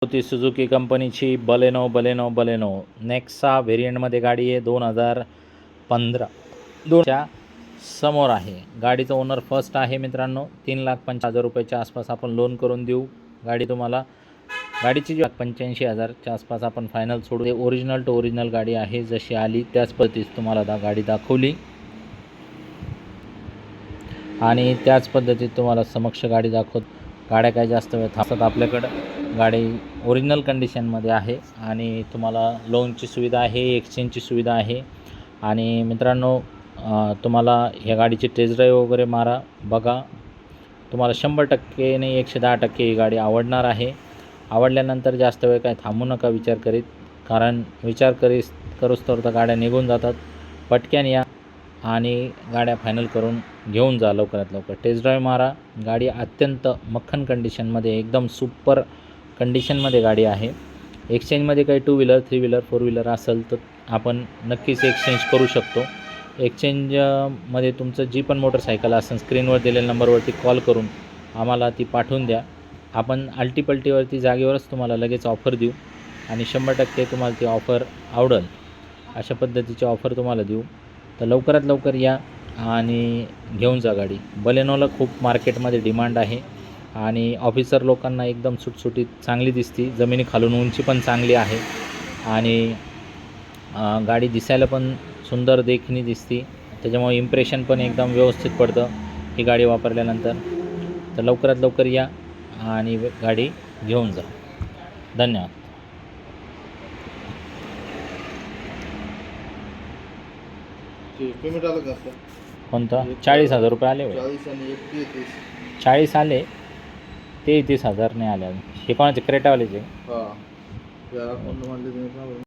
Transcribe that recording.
ती सुझुकी कंपनीची Baleno Nexa व्हेरियंटमध्ये गाडी आहे. 2015 दोनच्या समोर आहे. गाडीचं ओनर फर्स्ट आहे मित्रांनो. 3,85,000 रुपयाच्या आसपास आपण लोन करून देऊ गाडी तुम्हाला. गाडीची 85,000च्या आसपास आपण फायनल सोडू. ओरिजिनल टू ओरिजिनल गाडी आहे. जशी आली त्याच पद्धतीत तुम्हाला गाडी दाखवली आणि त्याच पद्धतीत तुम्हाला समक्ष गाडी दाखवत. गाड्या काय जास्त वेळ थांबतात आपल्याकडं. गाडी ओरिजिनल कंडिशनमध्ये आहे आणि तुम्हाला लोनची सुविधा आहे, एक्सचेंजची सुविधा आहे. आणि मित्रांनो तुम्हाला ह्या गाडीची टेस्ट ड्राईव्ह वगैरे मारा, बघा. तुम्हाला 100% नाही 110% ही गाडी आवडणार आहे. आवडल्यानंतर जास्त वेळ काय थांबू नका विचार करीत, कारण विचार करूच तर गाड्या निघून जातात. पटक्यान या आणि गाड्या फायनल करून घेऊन जा लवकरात लवकर. टेस्ट ड्राईव्ह मारा. गाडी अत्यंत मक्खन कंडिशनमध्ये, एकदम सुपर कंडिशनमध्ये गाडी आहे. एक्सचेंजमध्ये काही 2 व्हीलर 3 व्हीलर 4 व्हीलर असेल तर आपण नक्कीच एक्सचेंज करू शकतो. एक्सचेंजमध्ये तुमचं जी पण मोटरसायकल असेल स्क्रीनवर दिलेल्या नंबरवरती कॉल करून आम्हाला ती पाठवून द्या. आपण अल्टीपल्टीवरती जागेवरच तुम्हाला लगेच ऑफर देऊ आणि 100% तुम्हाला ती ऑफर आवडेल अशा पद्धतीची ऑफर तुम्हाला देऊ. तर लवकरात लवकर या आणि घेऊन जा गाडी. बलेनोला खूप मार्केटमध्ये डिमांड आहे आणि ऑफिसर लोकांना एकदम सुटसुटीत चांगली दिसती. जमिनीखालून उंची पण चांगली आहे आणि गाडी दिसायला पण सुंदर देखणी दिसती. त्याच्यामुळे इम्प्रेशन पण एकदम व्यवस्थित पडतं ही गाडी वापरल्यानंतर. तर लवकरात लवकर या आणि गाडी घेऊन जा. धन्यवाद. पेमेंट आलं का असं? कोणतं? 40,000 रुपये आले. 40 आणि 31. 40 आले, 33,000 नाही आले. हे कोणाचे? क्रेटावाल्याचे? हां, त्या अकाउंट म्हणले तुम्ही